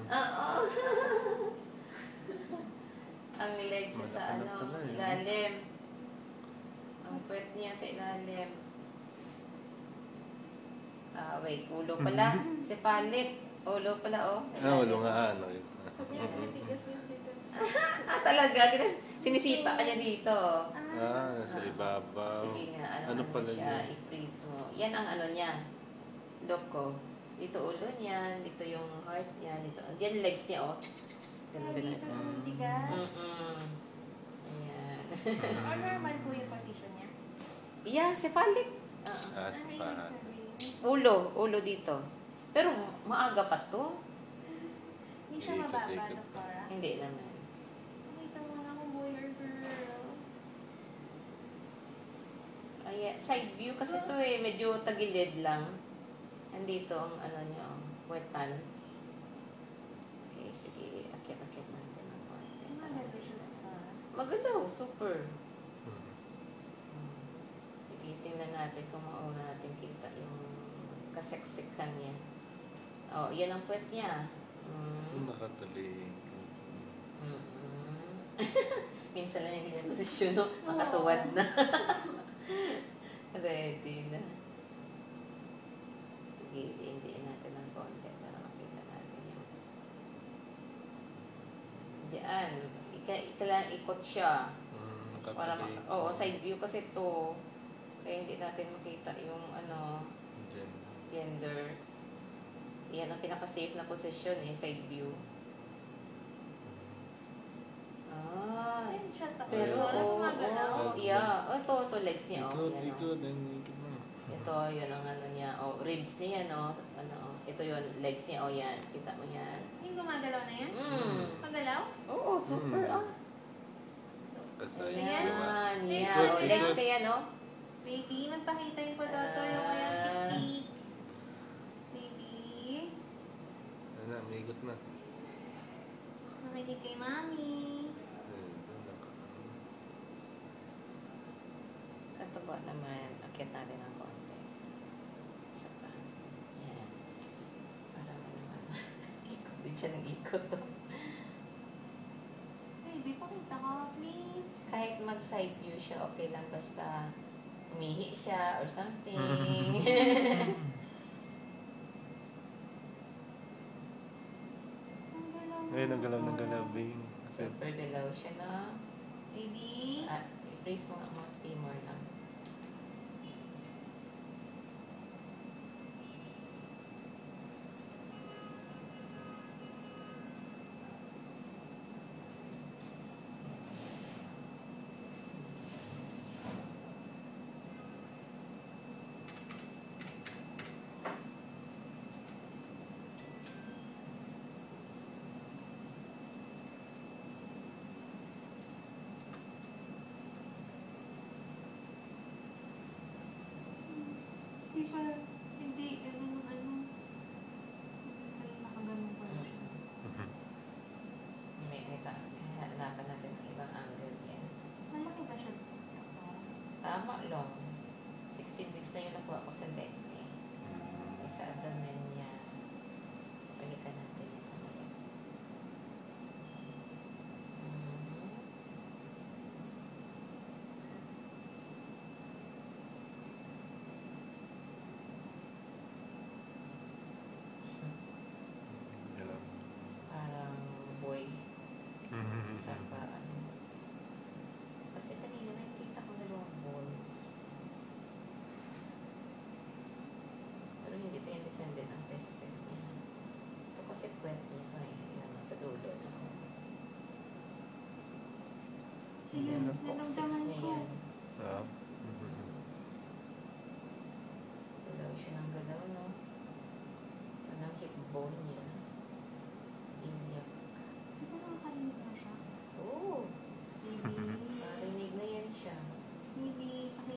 Oo. Ang legs niya sa ilalim. Ang puwet niya sa ilalim. Wait, ulo pala. Cephalic. Ulo pala, oh. Ulo nga, ano. Sabi niya, natigas yun dito. Talaga. Sinisipa ka niya dito. Sa ibabaw. Sige nga, Ano pala siya, yun? i-freeze mo. Yan ang ano niya. Look ko. Dito ulo niya, dito yung heart niya, dito. Diyan legs niya, oh. Ganun, ganun. Dito tumitigas. Ayan. Normal po yung position niya? Yeah, cephalic. Cephalic. Ulo dito. Pero maaga pa to. Hindi siya mababa, Doktora? Hindi naman. Nakita mo na kung boy or girl. Ayan, side view kasi to eh. Medyo tagilid lang. Andito ang ano niya, oh. Wetan. Okay, sige. Akit-akit natin ng konti. Magalaw, super. Sige, tingnan natin kung mauna natin kita yung kaseksikan niya. Oh, yan ang puwet niya. Nakatuloy. Minsan lang yung ganyan posisyon, no? Makatuwad na. Ready na. Sige, hindi natin ng konti para makita natin yung... Diyan. Ika ikot siya. Para side view kasi to. Kaya hindi natin makita yung ano... Gender. Yan ang pinaka-safe na position eh, side view. Ayun siya to. Pero, ito legs niya, oh. Ito, yun ang ano niya, oh, ribs niya, no? Ito yun, legs niya, oh, yan. Kita mo yan. Yung gumagalaw na yan? Magalaw? Oo, super, Ayan, yeah. Legs niya, no? Baby, magpakita yung potato yung kayang technique. Baby. May ikot na. Makinig kay Mami. Ito ba naman, akit natin ng konti. Isa pa. Yan. Para naman, ikot din siya ng ikot. Baby, pakita ka, please. Kahit mag-side view siya, okay lang basta umihi siya or something. Ngayon, ang galaw ng galaw, Bing. Super galaw siya na. Baby. I-freeze mo nga mga femur lang. Hindi, nakaganon pa rin siya. Hanapan natin ng ibang angle yan. Malaki ba siya? Tama lang. 16 weeks na yun nakuha ko sa legs niya. Sa abdomen niya. Balikan natin yan. Parang boy. Sa ano. Kasi kanina nakikita ko dalawang balls. Pero hindi pa yung descendant ang testes niya. Ito kasi puwet niya ito eh. Yan, sa dulo na. Ayun, Coccyx niya yan. Oo. Galaw siya ng galaw, no? Anong hip bone niya.